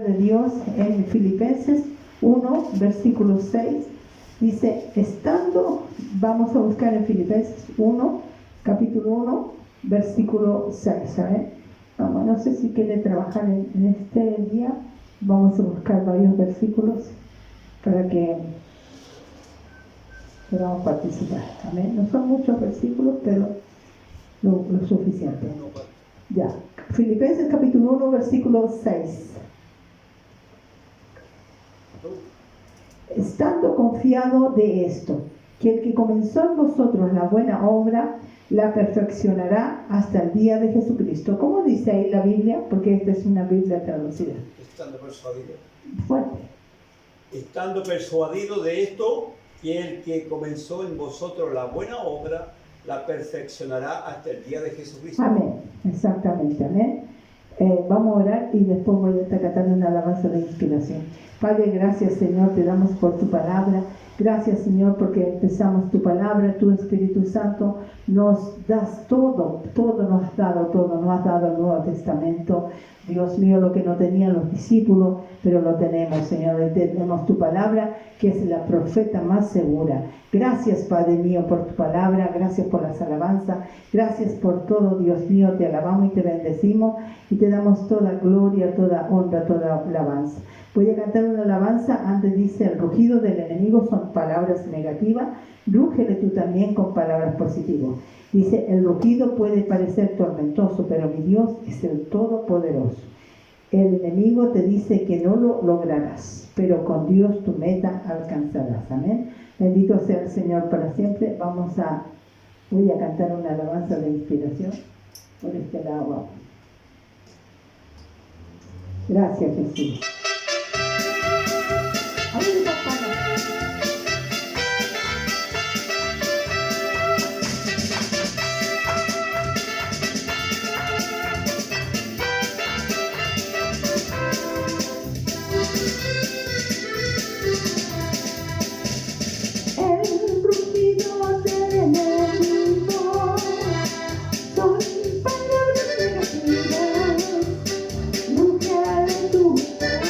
De Dios en Filipenses 1, versículo 6, dice, vamos a buscar en Filipenses 1, capítulo 1, versículo 6, ¿saben? Vamos, no sé si quiere trabajar en este día, vamos a buscar varios versículos para que podamos participar, amén. No son muchos versículos, pero lo suficiente. Ya, Filipenses capítulo 1, versículo 6. Estando confiado de esto, que el que comenzó en vosotros la buena obra, la perfeccionará hasta el día de Jesucristo. ¿Cómo dice ahí la Biblia? Porque esta es una Biblia traducida. Estando persuadido. Fuerte. Estando persuadido de esto, que el que comenzó en vosotros la buena obra, la perfeccionará hasta el día de Jesucristo. Amén. Exactamente. Amén. Vamos a orar y después voy a estar cantando una alabanza de inspiración. Padre, gracias Señor, te damos por tu palabra. Gracias Señor porque empezamos tu palabra, tu Espíritu Santo nos das todo nos has dado todo, nos has dado el Nuevo Testamento. Dios mío, lo que no tenían los discípulos, pero lo tenemos Señor, tenemos tu palabra que es la profeta más segura. Gracias Padre mío por tu palabra, gracias por las alabanzas, gracias por todo Dios mío, te alabamos y te bendecimos y te damos toda gloria, toda honra, toda alabanza. Voy a cantar una alabanza, antes dice, el rugido del enemigo son palabras negativas, rúgele tú también con palabras positivas. Dice, el rugido puede parecer tormentoso, pero mi Dios es el Todopoderoso. El enemigo te dice que no lo lograrás, pero con Dios tu meta alcanzarás. Amén. Bendito sea el Señor para siempre. Voy a cantar una alabanza de inspiración por este lado. Gracias, Jesús. El rugido del enemigo son palabras negativas, rúgele tú también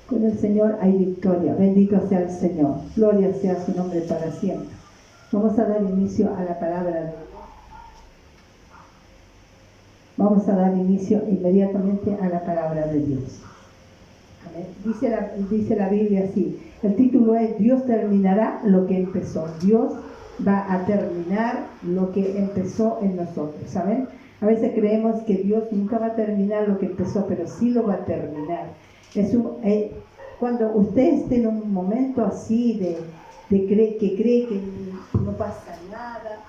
Con el Señor hay victoria. Bendito sea el Señor. Gloria sea su nombre para siempre. Vamos a dar inicio a la palabra de Dios. Vamos a dar inicio inmediatamente a la palabra de Dios. Amén. Dice la Biblia así. El título es Dios terminará lo que empezó. Dios va a terminar lo que empezó en nosotros. ¿Saben? A veces creemos que Dios nunca va a terminar lo que empezó, pero sí lo va a terminar. Cuando usted esté en un momento así que cree que no pasa nada,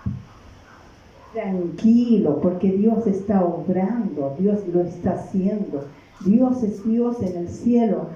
tranquilo, porque Dios está obrando, Dios lo está haciendo. Dios es Dios en el cielo.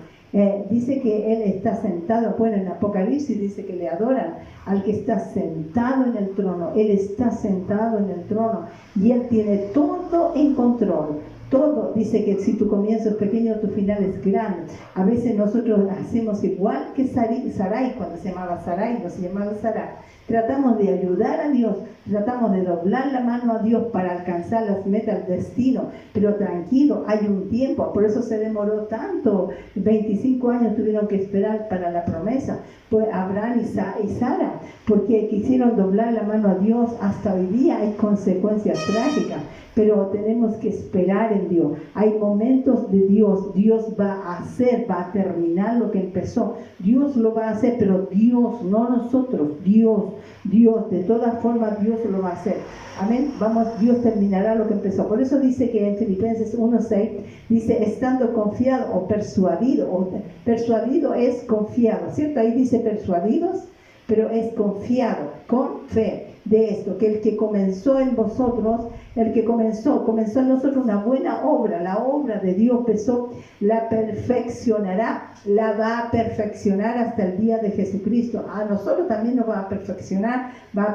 Dice que Él está sentado, bueno, en Apocalipsis dice que le adoran al que está sentado en el trono. Él está sentado en el trono y Él tiene todo en control. Todo, dice que si tu comienzo es pequeño, tu final es grande. A veces nosotros hacemos igual que Sarai, cuando se llamaba Sarai, no se llamaba Sarai. Tratamos de ayudar a Dios, tratamos de doblar la mano a Dios para alcanzar las metas del destino, pero tranquilo, hay un tiempo, por eso se demoró tanto, 25 años tuvieron que esperar para la promesa, pues Abraham y Sara, porque quisieron doblar la mano a Dios. Hasta hoy día hay consecuencias trágicas, pero tenemos que esperar en Dios. Hay momentos de Dios va a hacer, va a terminar lo que empezó. Dios lo va a hacer, pero Dios, no nosotros, Dios, de todas formas Dios lo va a hacer. Amén. Dios terminará lo que empezó. Por eso dice que en Filipenses 1:6 dice, estando confiado o persuadido es confiado, ¿cierto? Ahí dice persuadidos, pero es confiado, con fe de esto, que el que comenzó en vosotros, comenzó en nosotros una buena obra, la obra de Dios empezó, la perfeccionará, la va a perfeccionar hasta el día de Jesucristo. A nosotros también nos va a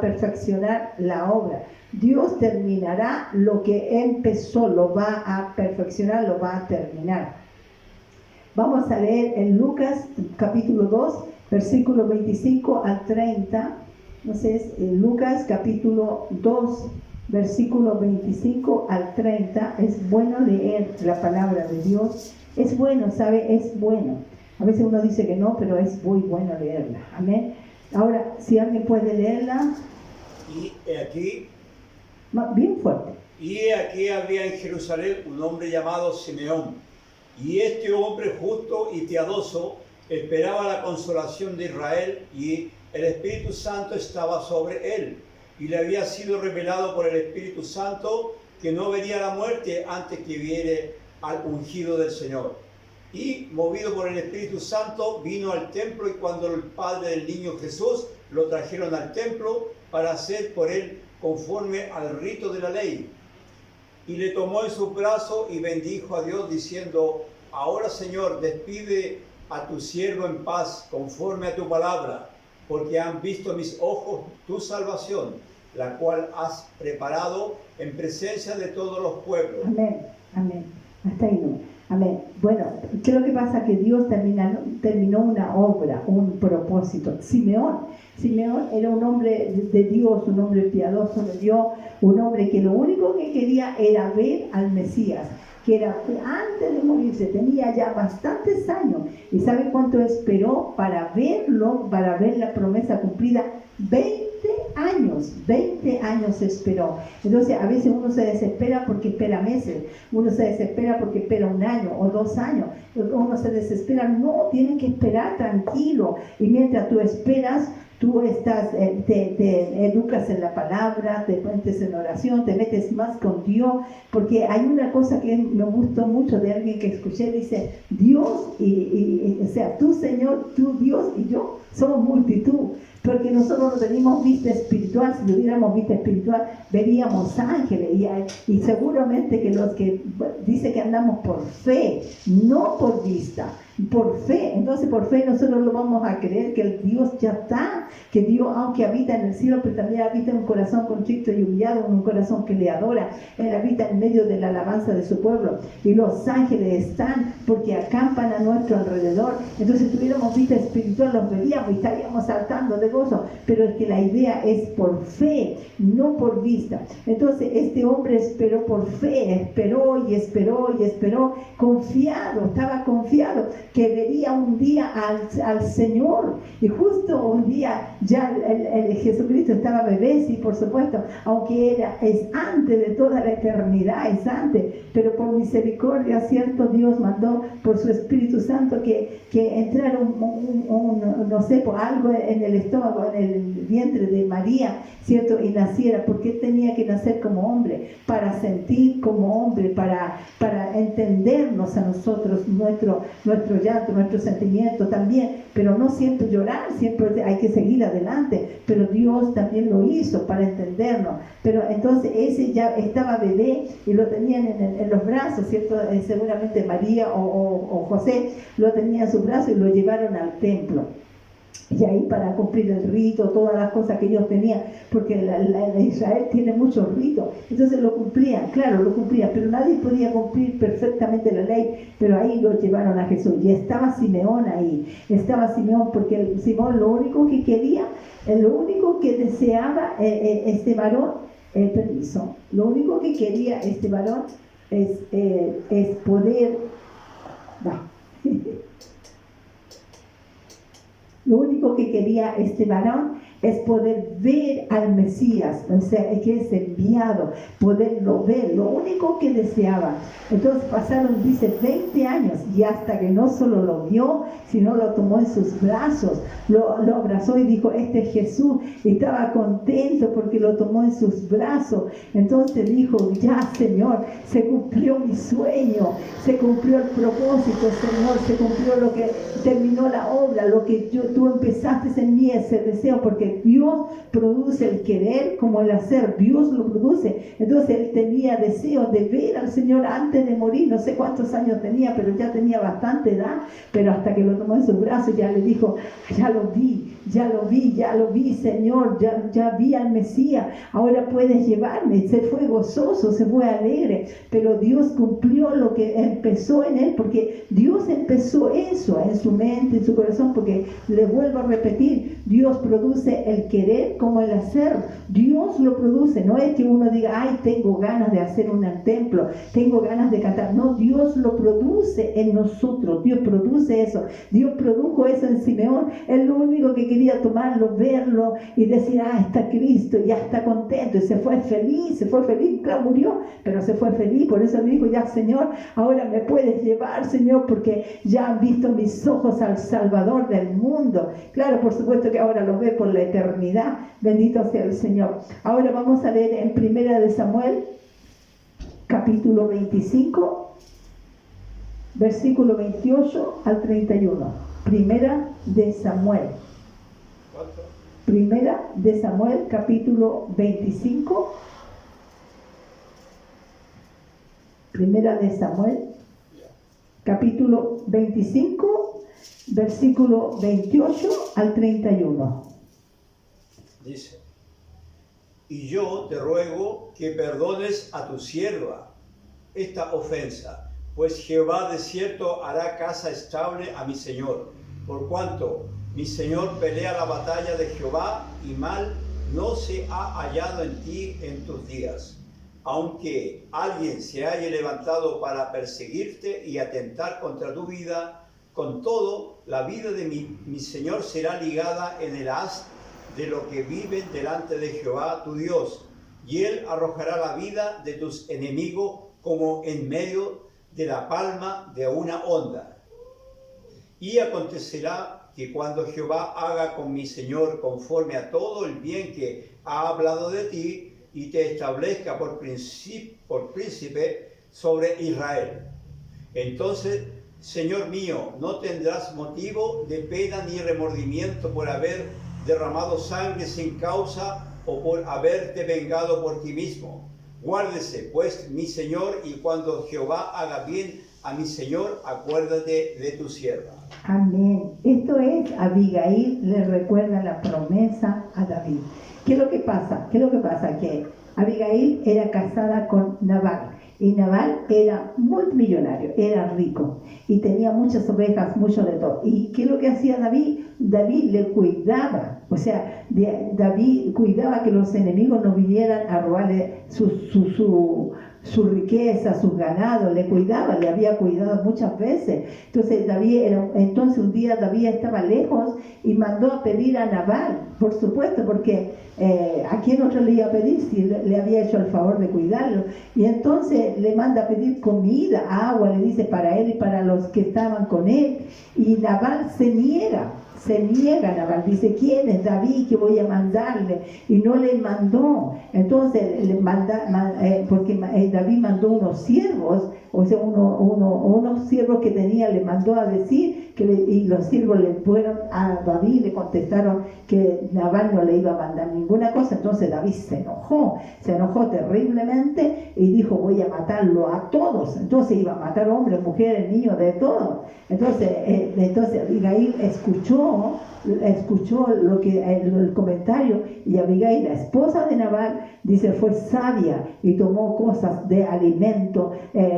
perfeccionar la obra. Dios terminará lo que empezó, lo va a perfeccionar, lo va a terminar. Vamos a leer en Lucas capítulo 2, versículo 25 al 30. Entonces, en Lucas capítulo 2, versículo 25 al 30, es bueno leer la palabra de Dios. Es bueno, ¿sabe? Es bueno. A veces uno dice que no, pero es muy bueno leerla. Amén. Ahora, si alguien puede leerla. Y aquí, bien fuerte. Y aquí había en Jerusalén un hombre llamado Simeón. Y este hombre justo y piadoso esperaba la consolación de Israel, y el Espíritu Santo estaba sobre él, y le había sido revelado por el Espíritu Santo que no vería la muerte antes que viere al ungido del Señor. Y movido por el Espíritu Santo vino al templo, y cuando el padre del niño Jesús lo trajeron al templo para hacer por él conforme al rito de la ley, y le tomó en sus brazos y bendijo a Dios diciendo, ahora Señor, despide a tu siervo en paz conforme a tu palabra, porque han visto mis ojos tu salvación, la cual has preparado en presencia de todos los pueblos. Amén, amén. Hasta ahí no. Amén. Bueno, ¿qué es lo que pasa? Que Dios terminó una obra, un propósito. Simeón era un hombre de Dios, un hombre piadoso de Dios, un hombre que lo único que quería era ver al Mesías, que era antes de morirse, tenía ya bastantes años. ¿Y sabe cuánto esperó para verlo, para ver la promesa cumplida? 20 años esperó. Entonces a veces uno se desespera porque espera meses, uno se desespera porque espera 1 año o 2 años, uno se desespera. No, tienen que esperar tranquilo, y mientras tú esperas, tú estás, te educas en la palabra, te metes en oración, te metes más con Dios, porque hay una cosa que me gustó mucho de alguien que escuché, dice, Dios, o sea, tú Señor, tú Dios y yo somos multitud, porque nosotros no tenemos vista espiritual. Si tuviéramos vista espiritual, veríamos ángeles, y seguramente que los que dice que andamos por fe, no por vista, por fe. Entonces por fe nosotros lo vamos a creer, que el Dios ya está, que Dios, aunque habita en el cielo, pero también habita en un corazón contrito y humillado, en un corazón que le adora. Él habita en medio de la alabanza de su pueblo, y los ángeles están porque acampan a nuestro alrededor. Entonces si tuviéramos vista espiritual, los veríamos y estaríamos saltando de gozo, pero es que la idea es por fe, no por vista. Entonces este hombre esperó por fe, esperó, confiado, estaba confiado. que vería un día al Señor. Y justo un día ya el Jesucristo estaba bebé, sí, por supuesto, aunque es antes de toda la eternidad, es antes, pero por misericordia, cierto, Dios mandó por su Espíritu Santo que entrara no sé, por algo en el estómago, en el vientre de María, cierto, y naciera, porque tenía que nacer como hombre, para sentir como hombre, para entendernos a nosotros, nuestro llanto, nuestro sentimiento también, pero no siempre llorar, siempre hay que seguir adelante, pero Dios también lo hizo para entendernos. Pero entonces ese ya estaba bebé y lo tenían en los brazos, ¿cierto? Seguramente María o José lo tenía en sus brazos y lo llevaron al templo. Y ahí para cumplir el rito, todas las cosas que ellos tenían, porque la Israel tiene muchos ritos, entonces lo cumplían, claro, lo cumplían, pero nadie podía cumplir perfectamente la ley, pero ahí lo llevaron a Jesús. Y estaba Simeón ahí, porque Simón lo único que quería, lo único que deseaba este varón, lo único que quería este varón es poder, lo único que quería este varón es poder ver al Mesías, o sea, que es enviado, poderlo ver, lo único que deseaba. Entonces pasaron, dice, 20 años, y hasta que no solo lo vio, sino lo tomó en sus brazos, lo abrazó y dijo, este es Jesús, y estaba contento porque lo tomó en sus brazos. Entonces dijo, ya Señor, se cumplió mi sueño, se cumplió el propósito, Señor, se cumplió lo que terminó la obra, lo que tú empezaste en mí, ese deseo, porque Dios produce el querer como el hacer, Dios lo produce. Entonces él tenía deseo de ver al Señor antes de morir, no sé cuántos años tenía, pero ya tenía bastante edad, pero hasta que lo tomó en sus brazos ya le dijo, ya lo vi, Señor, ya vi al Mesías, ahora puedes llevarme. Se fue gozoso, se fue alegre, pero Dios cumplió lo que empezó en él, porque Dios empezó eso en su mente, en su corazón, porque le vuelvo a repetir, Dios produce el querer como el hacer. Dios lo produce, no es que uno diga, ay, tengo ganas de hacer un templo, tengo ganas de cantar. No, Dios lo produce en nosotros, Dios produce eso. Dios produjo eso en Simeón. Él lo único que quería tomarlo, verlo y decir, está Cristo, ya está contento, y se fue feliz, claro, murió, pero se fue feliz. Por eso le dijo, ya Señor, ahora me puedes llevar, Señor, porque ya han visto mis ojos al Salvador del mundo. Claro, por supuesto que ahora lo ve por la eternidad. Bendito sea el Señor. Ahora vamos a leer en 1 de Samuel, capítulo 25, versículo 28 al 31. 1 de Samuel. Primera de Samuel, capítulo 25. Primera de Samuel, capítulo 25, versículo 28 al 31. Dice, y yo te ruego que perdones a tu sierva esta ofensa, pues Jehová de cierto hará casa estable a mi Señor, por cuanto mi Señor pelea la batalla de Jehová, y mal no se ha hallado en ti en tus días. Aunque alguien se haya levantado para perseguirte y atentar contra tu vida, con todo, la vida de mi Señor será ligada en el haz de los que viven delante de Jehová tu Dios, y Él arrojará la vida de tus enemigos como en medio de la palma de una onda. Y acontecerá que cuando Jehová haga con mi Señor conforme a todo el bien que ha hablado de ti, y te establezca por príncipe sobre Israel, entonces, Señor mío, no tendrás motivo de pena ni remordimiento por haber derramado sangre sin causa o por haberte vengado por ti mismo. Guárdese, pues, mi Señor, y cuando Jehová haga bien a mi Señor, acuérdate de tu sierva. Amén. Esto es, Abigail le recuerda la promesa a David. ¿Qué es lo que pasa? Que Abigail era casada con Nabal, y Nabal era multimillonario, era rico, y tenía muchas ovejas, mucho de todo. ¿Y qué es lo que hacía David? David le cuidaba, David cuidaba que los enemigos no vinieran a robarle su riqueza, sus ganados, le cuidaba, le había cuidado muchas veces. Entonces un día David estaba lejos y mandó a pedir a Nabal, por supuesto, porque ¿a quién otro le iba a pedir si le había hecho el favor de cuidarlo? Y entonces le manda a pedir comida, agua, le dice para él y para los que estaban con él. Y Nabal se niega Nabal, dice, ¿quién es David que voy a mandarle? Y no le mandó. Entonces porque David mandó unos siervos, o sea, unos siervos que tenía, le mandó a decir, y los siervos le fueron a David y le contestaron que Nabal no le iba a mandar ninguna cosa. Entonces David se enojó terriblemente y dijo, voy a matarlo a todos. Entonces iba a matar hombres, mujeres, niños, de todo. Entonces Abigail escuchó el comentario, y Abigail, la esposa de Nabal, dice, fue sabia y tomó cosas de alimento,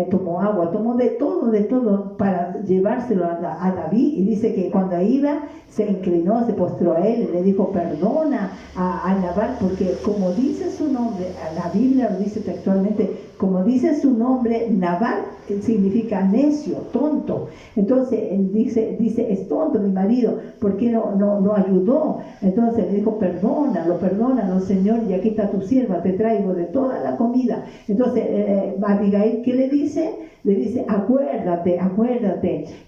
tomó agua, tomó de todo para llevárselo a David. Y dice que cuando iba se inclinó, se postró a él y le dijo, perdona a Nabal, porque como dice su nombre, la Biblia lo dice textualmente, como dice su nombre, Nabal significa necio, tonto. Entonces él dice, es tonto mi marido, ¿por qué no ayudó? Entonces le dijo, perdónalo, Señor, y aquí está tu sierva, te traigo de toda la comida. Entonces Abigail, ¿qué le dice? Le dice, acuérdate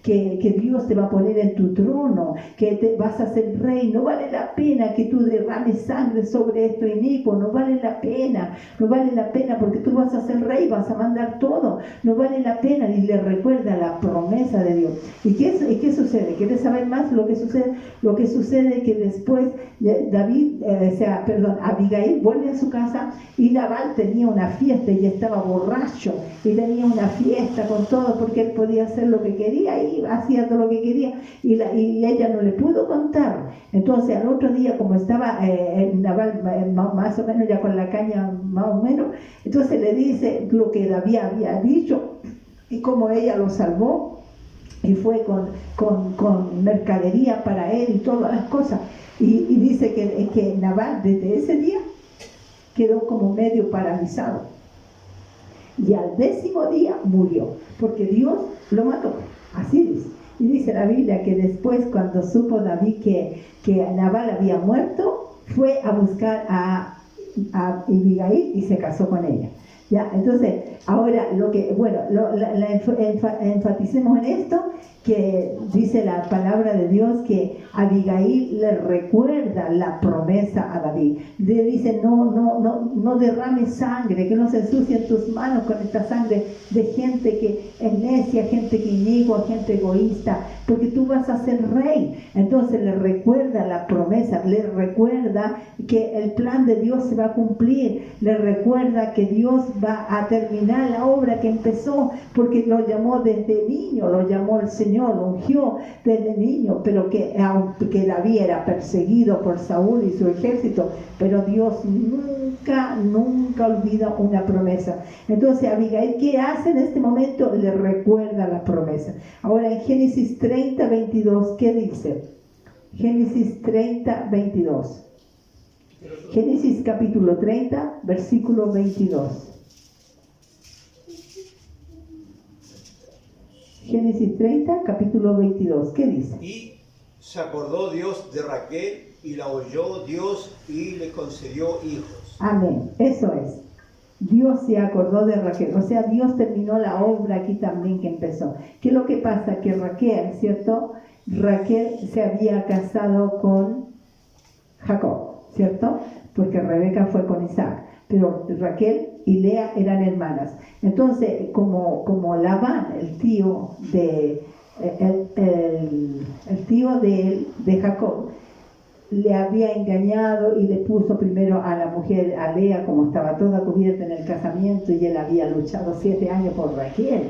que Dios te va a poner en tu trono, que te vas a ser rey. No vale la pena que tú derrames sangre sobre esto inicuo, no vale la pena porque tú vas a ser rey, vas a mandar todo, no vale la pena. Y le recuerda la promesa de Dios. ¿Y qué sucede? ¿Quieres saber más lo que sucede? Lo que sucede es que después Abigail vuelve a su casa, y Nabal tenía una fiesta y estaba borracho, y tenía una fiesta con todo porque él podía hacer lo que quería y hacía todo lo que quería, y ella no le pudo contar. Entonces al otro día, como estaba Nabal más o menos ya con la caña más o menos, entonces le dice lo que David había dicho y cómo ella lo salvó, y fue con mercadería para él y todas las cosas. Y dice que Nabal desde ese día quedó como medio paralizado, y al 10º día murió porque Dios lo mató, así dice. Y dice la Biblia que después, cuando supo David que Nabal había muerto, fue a buscar a Abigail y se casó con ella. ¿Ya? Entonces, ahora enfaticemos en esto, que dice la palabra de Dios que Abigail le recuerda la promesa a David. Le dice, no derrames sangre, que no se ensucien tus manos con esta sangre de gente que es necia, gente que inigua, gente egoísta, porque tú vas a ser rey. Entonces le recuerda la promesa, le recuerda que el plan de Dios se va a cumplir, le recuerda que Dios va a terminar la obra que empezó, porque lo llamó desde niño, lo llamó el Señor, lo ungió desde niño, pero que aunque David era perseguido por Saúl y su ejército, pero Dios nunca olvida una promesa. Entonces Abigail, ¿qué hace en este momento? Le recuerda la promesa. Ahora en Génesis 30, 22, ¿qué dice? Génesis 30, 22. Génesis capítulo 30, versículo 22. Génesis 30, capítulo 22. ¿Qué dice? Y se acordó Dios de Raquel, y la oyó Dios y le concedió hijos. Amén. Eso es. Dios se acordó de Raquel. O sea, Dios terminó la obra aquí también que empezó. ¿Qué es lo que pasa? Que Raquel, ¿cierto? Raquel se había casado con Jacob, ¿cierto? Porque Rebeca fue con Isaac. Pero Raquel y Lea eran hermanas. Entonces, como Labán, el tío de Jacob, le había engañado y le puso primero a la mujer, a Lea, como estaba toda cubierta en el casamiento, y él había luchado 7 años por Raquel.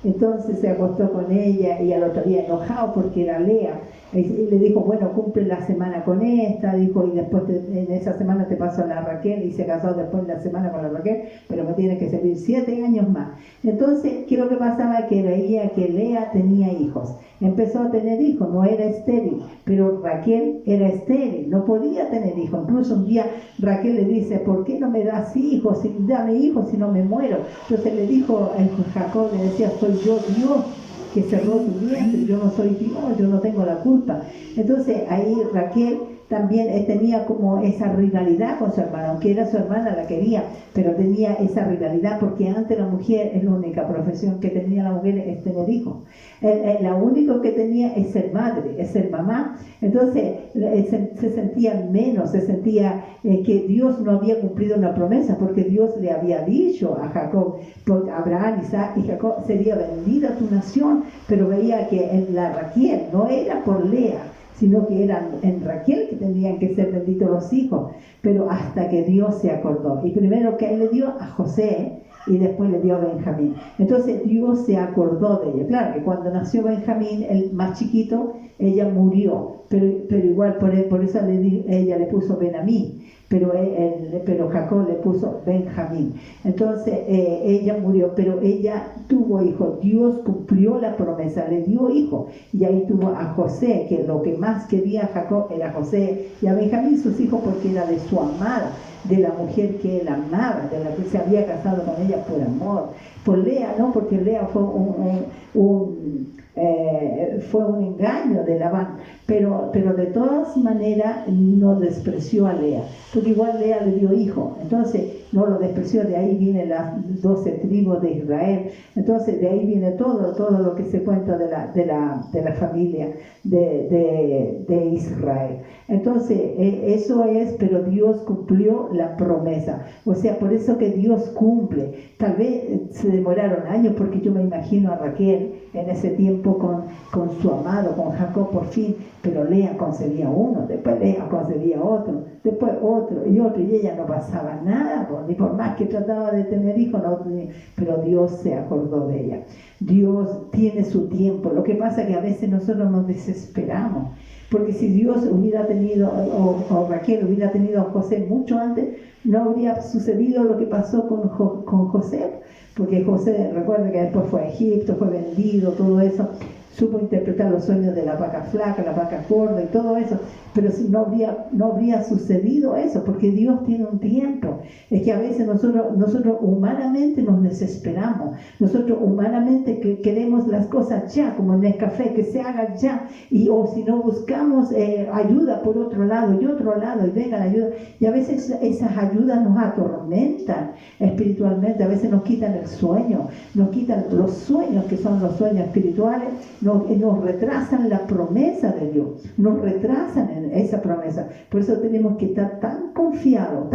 Entonces se acostó con ella, y al otro día enojado porque era Lea. Y le dijo, bueno, cumple la semana con esta, dijo, y después en esa semana te paso a la Raquel, y se casó después de la semana con la Raquel, pero me tiene que servir 7 años más. Entonces, ¿qué es lo que pasaba? Que veía que Lea tenía hijos. Empezó a tener hijos, no era estéril, pero Raquel era estéril, no podía tener hijos. Incluso un día Raquel le dice, ¿por qué no me das hijos? Dame hijos si no me muero. Entonces le dijo Jacob, le decía, soy yo Dios que cerró tu vientre, yo no soy Dios, yo no tengo la culpa. Entonces ahí Raquel también tenía como esa rivalidad con su hermana, aunque era su hermana, la quería, pero tenía esa rivalidad porque antes la mujer es la única profesión que tenía la mujer es tener hijos. La única que tenía es ser madre, es ser mamá. Entonces se sentía menos, se sentía que Dios no había cumplido una promesa, porque Dios le había dicho a Jacob, por Abraham, Isaac y Jacob, sería bendita tu nación, pero veía que en la Raquel no era por Lea, sino que eran en Raquel que tendrían que ser benditos los hijos, pero hasta que Dios se acordó. Y primero que él le dio a José, y después le dio a Benjamín. Entonces Dios se acordó de ella. Claro que cuando nació Benjamín, el más chiquito, ella murió, pero igual por eso ella le puso Benjamín, pero Jacob le puso Benjamín. Entonces ella murió, pero ella tuvo hijos. Dios cumplió la promesa, le dio hijos, y ahí tuvo a José, que lo que más quería Jacob era José, y a Benjamín sus hijos porque era de su amada, de la mujer que él amaba, de la que se había casado con ella por amor. Por Lea, no, porque Lea fue un engaño de Labán, pero de todas maneras no despreció a Lea, porque igual Lea le dio hijo, entonces no lo despreció. De ahí vienen las 12 tribus de Israel, entonces de ahí viene todo lo que se cuenta de la familia de Israel. Entonces eso es, pero Dios cumplió la promesa, o sea, por eso que Dios cumple. Tal vez se demoraron años, porque yo me imagino a Raquel en ese tiempo con su amado, con Jacob por fin, pero Lea concebía uno, después Lea concebía otro, después otro, y ella no pasaba nada, ni por más que trataba de tener hijos, pero Dios se acordó de ella. Dios tiene su tiempo. Lo que pasa es que a veces nosotros nos desesperamos, porque si Dios hubiera tenido, o Raquel hubiera tenido a José mucho antes, no habría sucedido lo que pasó con José, porque José, recuerda que después fue a Egipto, fue vendido, todo eso, supo interpretar los sueños de la vaca flaca, la vaca gorda y todo eso, pero no habría sucedido eso, porque Dios tiene un tiempo. Es que a veces nosotros humanamente nos desesperamos, nosotros humanamente queremos las cosas ya, como en el café, que se haga ya, o si no buscamos ayuda por otro lado, y venga la ayuda, y a veces esas ayudas nos atormentan espiritualmente, a veces nos quitan el sueño, nos quitan los sueños, que son los sueños espirituales, nos retrasan la promesa de Dios, nos retrasan en esa promesa. Por eso tenemos que estar tan confiados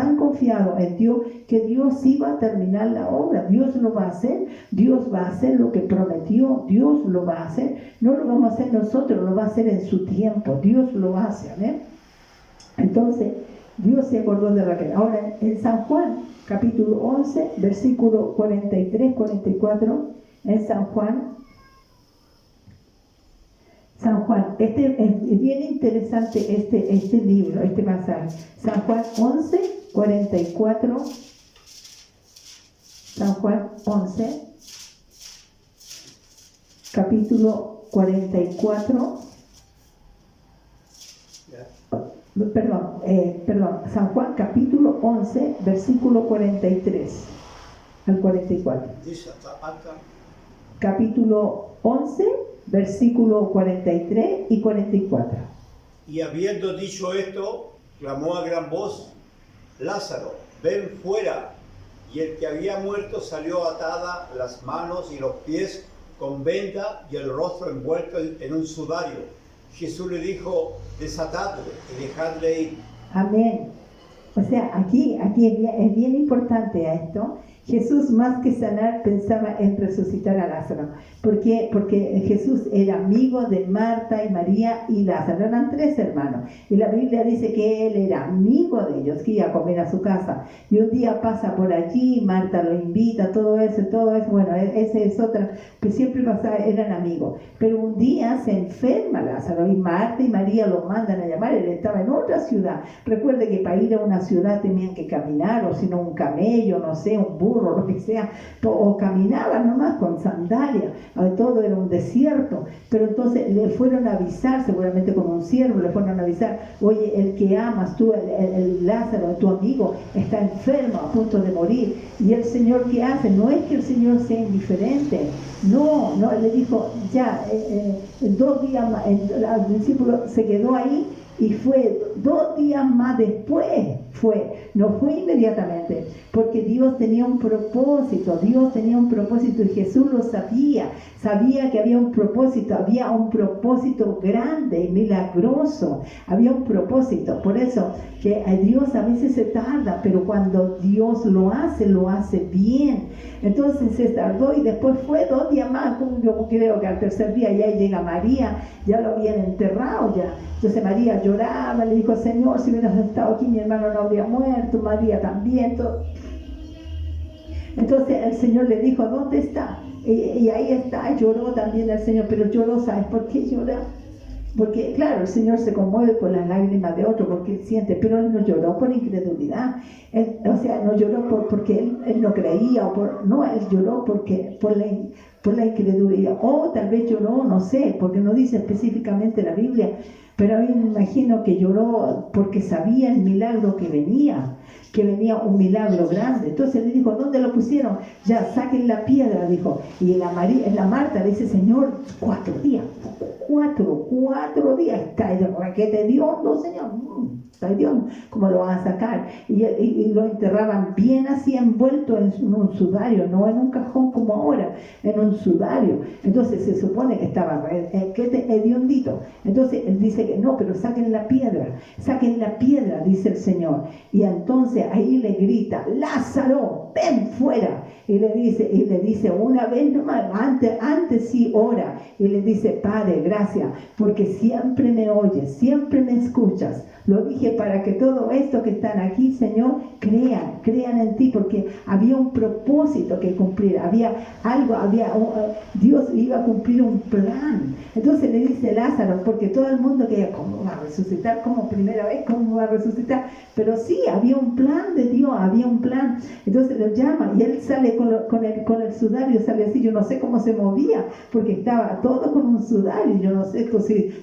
en Dios, que Dios iba a terminar la obra. Dios lo va a hacer, Dios va a hacer lo que prometió, Dios lo va a hacer, no lo vamos a hacer nosotros, lo va a hacer en su tiempo, Dios lo hace, amén. Entonces Dios se acordó de Raquel. Ahora en San Juan capítulo 11 versículo 43-44, en San Juan, es bien interesante este libro, este pasaje. San Juan 11, 44, San Juan 11, capítulo 44, San Juan capítulo 11, versículo 43 al 44. Capítulo 11, versículo 43 y 44. Y habiendo dicho esto, clamó a gran voz: Lázaro, ven fuera. Y el que había muerto salió atada las manos y los pies con venda y el rostro envuelto en un sudario. Jesús le dijo: desatadle y dejadle ir. Amén. O sea, aquí es bien importante esto, Jesús, más que sanar, pensaba en resucitar a Lázaro. ¿Por qué? Porque Jesús era amigo de Marta y María y Lázaro. Eran 3 hermanos. Y la Biblia dice que él era amigo de ellos, que iba a comer a su casa. Y un día pasa por allí, Marta lo invita, todo eso. Bueno, ese es otra, que siempre pasaba, eran amigos. Pero un día se enferma Lázaro y Marta y María lo mandan a llamar. Él estaba en otra ciudad. Recuerde que para ir a una ciudad tenían que caminar, o si no un camello, no sé, un burro, lo que sea, o caminaban nomás con sandalias. Todo era un desierto, pero entonces le fueron a avisar, seguramente como un siervo, le fueron a avisar: oye, el que amas tú, el Lázaro, tu amigo, está enfermo, a punto de morir. Y el Señor, ¿qué hace? No es que el Señor sea indiferente, no, le dijo, ya, 2 días más, el discípulo se quedó ahí, y fue 2 días más después, no fue inmediatamente, porque Dios tenía un propósito, y Jesús lo sabía que había un propósito grande y milagroso, había un propósito. Por eso que Dios a veces se tarda, pero cuando Dios lo hace bien. Entonces se tardó y después fue 2 días más, yo creo que al 3er día ya llega María, ya lo habían enterrado ya. Entonces María lloraba, le dijo: Señor, si hubieras estado aquí mi hermano no habría muerto, María también. Entonces el Señor le dijo: ¿dónde está? Y ahí está, lloró también el Señor, pero lloró, ¿sabes por qué llora? Porque claro, el Señor se conmueve por las lágrimas de otro, porque Él siente, pero Él no lloró por incredulidad. No lloró porque él no creía, Él lloró por la incredulidad. O tal vez lloró, no sé, porque no dice específicamente la Biblia, pero a mí me imagino que lloró porque sabía el milagro que venía un milagro grande. Entonces le dijo: ¿dónde lo pusieron? Ya, saquen la piedra, dijo. Y la Marta dice: Señor, 4 días. 4 días está el raquete de hondo, Señor. Está Dios, ¿cómo lo van a sacar? Y lo enterraban bien así, envuelto en un sudario, no en un cajón como ahora, en un sudario. Entonces se supone que estaba hediondito. Entonces él dice que no, pero saquen la piedra, dice el Señor. Y entonces ahí le grita: Lázaro, ven fuera. Y le dice una vez nomás, antes sí ora, y le dice: Padre, gracias, porque siempre me oyes, siempre me escuchas. Lo dije para que todo esto que están aquí, Señor, crean en ti, porque había un propósito que cumplir, Dios iba a cumplir un plan. Entonces le dice Lázaro, porque todo el mundo quería: ¿cómo va a resucitar? ¿Cómo primera vez? ¿Cómo va a resucitar? Pero sí, había un plan de Dios, había un plan. Entonces lo llama y él sale con el sudario, sale así. Yo no sé cómo se movía, porque estaba todo con un sudario. Yo no sé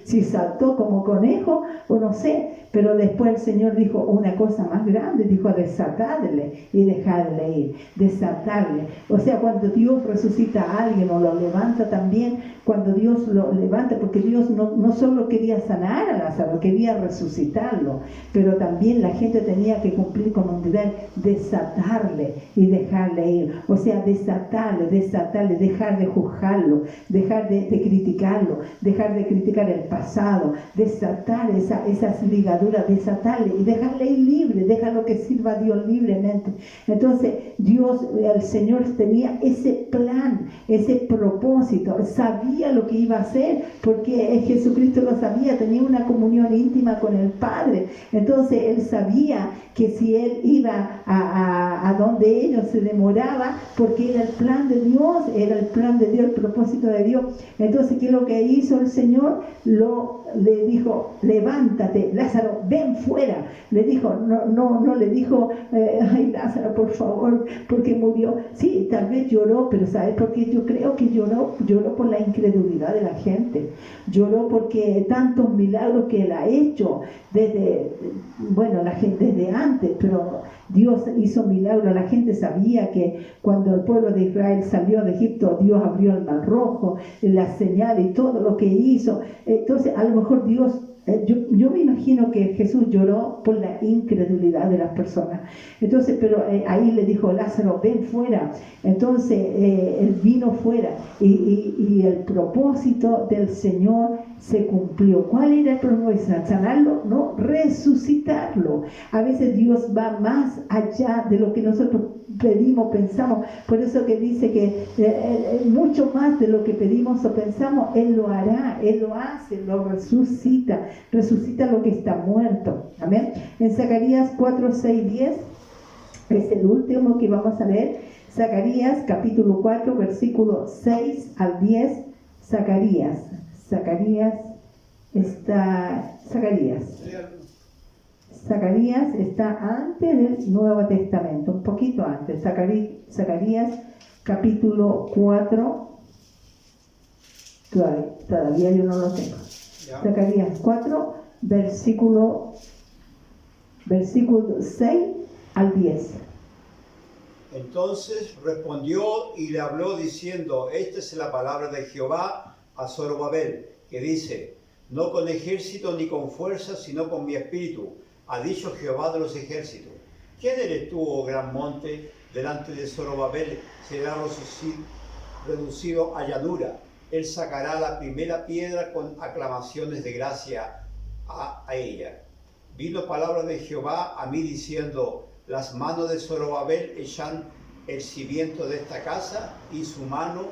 si saltó como conejo o no sé. Pero después el Señor dijo una cosa más grande, dijo: desatarle y dejarle ir, desatarle. O sea, cuando Dios resucita a alguien o lo levanta también, cuando Dios lo levanta, porque Dios no solo quería sanar a Lázaro, quería resucitarlo, pero también la gente tenía que cumplir con un deber: desatarle y dejarle ir. O sea, desatarle, dejar de juzgarlo, dejar de criticarlo, dejar de criticar el pasado, desatar esas ligaduras, desatarle y dejarle ir libre, déjalo que sirva a Dios libremente. Entonces el Señor tenía ese plan, ese propósito, sabía lo que iba a hacer, porque Jesucristo lo sabía, tenía una comunión íntima con el Padre. Entonces él sabía que si él iba a donde ellos se demoraba, porque era el plan de Dios, el propósito de Dios. Entonces, ¿qué es lo que hizo el Señor? Le dijo: levántate, Lázaro, ven fuera. Le dijo, no le dijo: ay, Lázaro, por favor, porque murió. Sí, tal vez lloró, pero ¿sabes por qué? Yo creo que lloró por la incredulidad de la gente. Lloró porque tantos milagros que él ha hecho la gente desde antes, pero Dios hizo milagros. La gente sabía que cuando el pueblo de Israel salió de Egipto, Dios abrió el Mar Rojo, la señal y todo lo que hizo. Entonces, a lo mejor Dios yo me imagino que Jesús lloró por la incredulidad de las personas. Entonces, pero ahí le dijo, Lázaro, ven fuera. Entonces, él vino fuera y el propósito del Señor se cumplió. ¿Cuál era el propósito? ¿Sanarlo? No, resucitarlo. A veces Dios va más allá de lo que nosotros pedimos, pensamos. Por eso que dice que mucho más de lo que pedimos o pensamos, Él lo hará, Él lo hace, lo resucita lo que está muerto. Amén. En Zacarías 4, 6, 10 es el último que vamos a leer. Zacarías capítulo 4 versículo 6 al 10. Zacarías está antes del Nuevo Testamento, un poquito antes. Zacarías capítulo 4, todavía yo no lo tengo. Zacarías 4, versículo 6 al 10. Entonces respondió y le habló diciendo, esta es la palabra de Jehová a Zorobabel, que dice, no con ejército ni con fuerza, sino con mi espíritu, ha dicho Jehová de los ejércitos. ¿Quién eres tú, oh gran monte? Delante de Zorobabel será reducido a llanura. Él sacará la primera piedra con aclamaciones de gracia a ella. Vino palabra de Jehová a mí diciendo, las manos de Zorobabel echan el cimiento de esta casa y su mano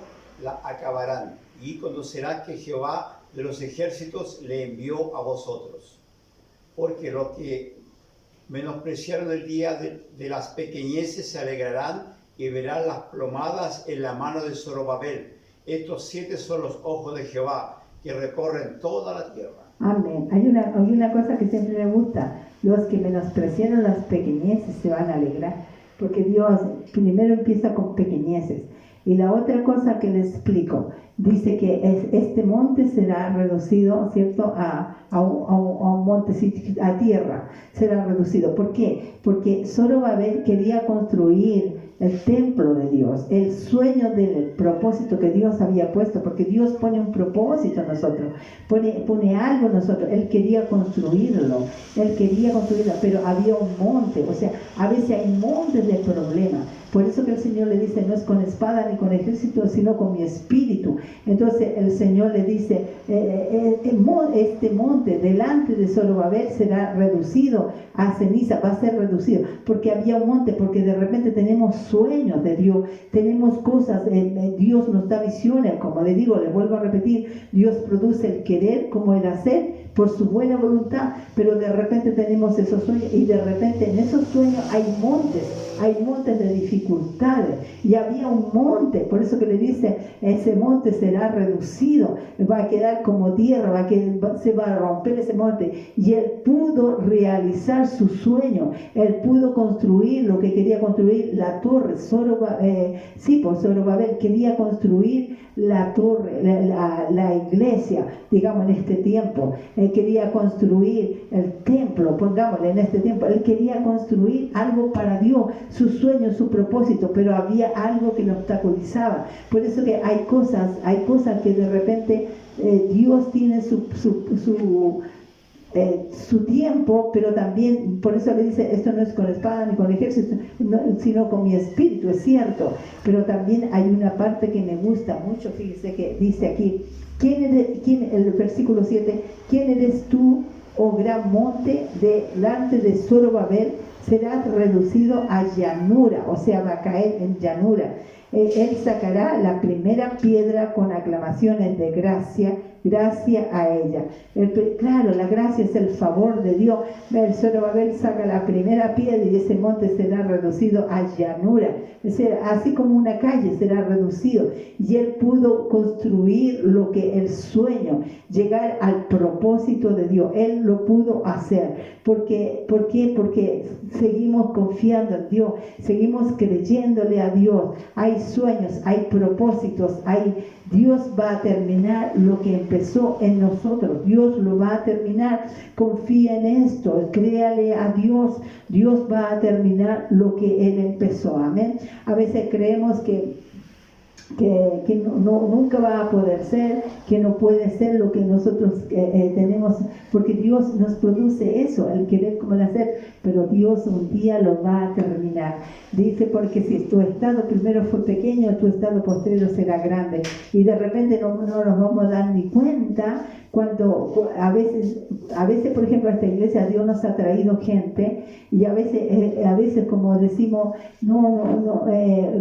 la acabarán. Y conocerás que Jehová de los ejércitos le envió a vosotros. Porque los que menospreciaron el día de las pequeñeces se alegrarán y verán las plomadas en la mano de Zorobabel. Estos 7 son los ojos de Jehová que recorren toda la tierra. Amén. Hay una cosa que siempre me gusta. Los que menospreciaron las pequeñeces se van a alegrar. Porque Dios primero empieza con pequeñeces. Y la otra cosa que les explico, dice que este monte será reducido, ¿cierto?, a un monte, a tierra, será reducido. ¿Por qué? Porque Zorobabel quería construir el templo de Dios, el sueño del propósito que Dios había puesto, porque Dios pone un propósito en nosotros, pone algo en nosotros. Él quería construirlo, pero había un monte. O sea, a veces hay montes de problemas. Por eso que el Señor le dice, no es con espada ni con ejército, sino con mi espíritu. Entonces el Señor le dice, este monte delante de Zorobabel será reducido a ceniza, va a ser reducido, porque había un monte, porque de repente tenemos sueños de Dios, tenemos cosas, Dios nos da visiones, como le digo, le vuelvo a repetir, Dios produce el querer como el hacer, por su buena voluntad, pero de repente tenemos esos sueños y de repente en esos sueños hay montes de dificultades, y había un monte. Por eso que le dice, ese monte será reducido, va a quedar como tierra, se va a romper ese monte, y él pudo realizar su sueño, él pudo construir lo que quería construir, la torre. Zorobabel quería construir la torre, la iglesia, digamos, en este tiempo. Él quería construir el templo, pongámosle, en este tiempo. Él quería construir algo para Dios, su sueño, su propósito, pero había algo que lo obstaculizaba. Por eso que hay cosas que de repente Dios tiene su tiempo, pero también, por eso le dice, esto no es con espada ni con ejército, sino con mi espíritu, es cierto. Pero también hay una parte que me gusta mucho, fíjese que dice aquí, el versículo 7, ¿quién eres tú, oh gran monte? Delante de Zorobabel serás reducido a llanura, o sea, va a caer en llanura. Él sacará la primera piedra con aclamaciones de gracia a ella. Claro, la gracia es el favor de Dios. El Zorobabel saca la primera piedra y ese monte será reducido a llanura. Es decir, así como una calle será reducido. Y él pudo construir lo que el sueño, llegar al propósito de Dios. Él lo pudo hacer. ¿Por qué? Porque seguimos confiando en Dios, seguimos creyéndole a Dios. Hay sueños, hay propósitos, Dios va a terminar lo que empezó en nosotros. Dios lo va a terminar. Confía en esto, créale a Dios. Dios va a terminar lo que Él empezó. Amén. A veces creemos que que nunca va a poder ser, que no puede ser lo que nosotros tenemos, porque Dios nos produce eso, el querer como el hacer, pero Dios un día lo va a terminar. Dice, porque si tu estado primero fue pequeño, tu estado postrero será grande, y de repente no nos vamos a dar ni cuenta cuando a veces, por ejemplo, a esta iglesia Dios nos ha traído gente, y a veces como decimos,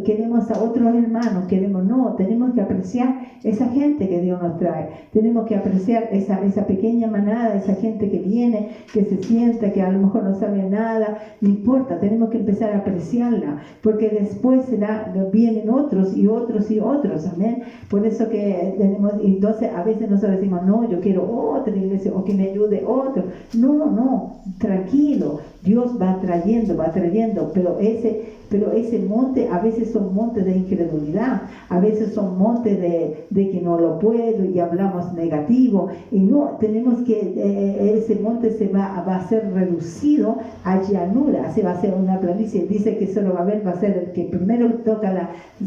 queremos a otros hermanos, tenemos que apreciar esa gente que Dios nos trae, tenemos que apreciar esa pequeña manada, esa gente que viene, que se sienta, que a lo mejor no sabe nada, no importa, tenemos que empezar a apreciarla, porque después vienen otros y otros y otros, amén. Por eso que tenemos, entonces a veces nosotros decimos, no, yo quiero otra iglesia, o que me ayude otro. No, tranquilo, Dios va trayendo, pero ese monte a veces son montes de incredulidad, a veces son montes de que no lo puedo y hablamos negativo, y no, tenemos que, ese monte va a ser reducido a llanura, se va a hacer una planicie. Dice que solo va a ser el que primero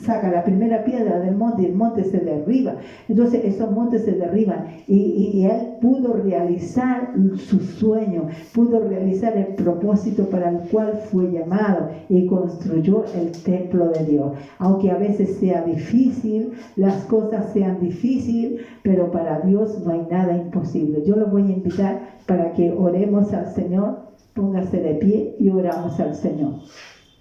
saca la primera piedra del monte, y el monte se derriba. Entonces esos montes se derriban, y él pudo realizar su sueño, pudo realizar el propósito para el cual fue llamado, y construyó el templo de Dios. Aunque a veces sea difícil, las cosas sean difíciles, pero para Dios no hay nada imposible. Yo los voy a invitar para que oremos al Señor. Póngase de pie y oramos al Señor.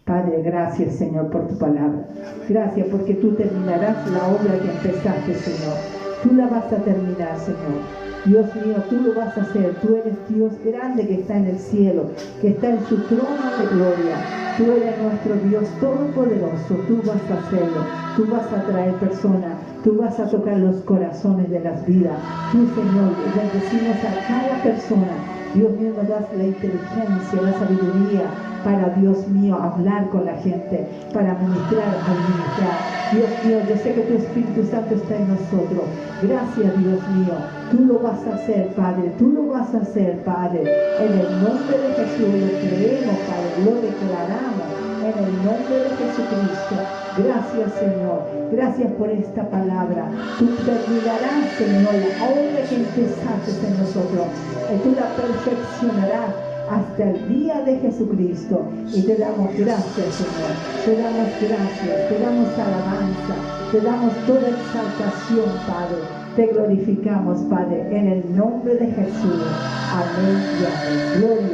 Padre, gracias, Señor, por tu palabra. Gracias porque tú terminarás la obra que empezaste, Señor. Tú la vas a terminar, Señor. Dios mío, tú lo vas a hacer. Tú eres Dios grande que está en el cielo, que está en su trono de gloria. Tú eres nuestro Dios todopoderoso. Tú vas a hacerlo. Tú vas a traer personas. Tú vas a tocar los corazones de las vidas. Tú, Señor, bendecimos a cada persona. Dios mío, nos das la inteligencia, la sabiduría para, Dios mío, hablar con la gente, para ministrar, administrar. Dios mío, yo sé que tu Espíritu Santo está en nosotros. Gracias, Dios mío. Tú lo vas a hacer, Padre. Tú lo vas a hacer, Padre. En el nombre de Jesús lo creemos, Padre. Lo declaramos. En el nombre de Jesucristo. Gracias, Señor. Gracias por esta palabra. Tú terminarás, Señor, la obra que empezaste en nosotros. Y tú la perfeccionarás hasta el día de Jesucristo. Y te damos gracias, Señor. Te damos gracias. Te damos alabanza. Te damos toda exaltación, Padre. Te glorificamos, Padre, en el nombre de Jesús. Amén y amén. Gloria.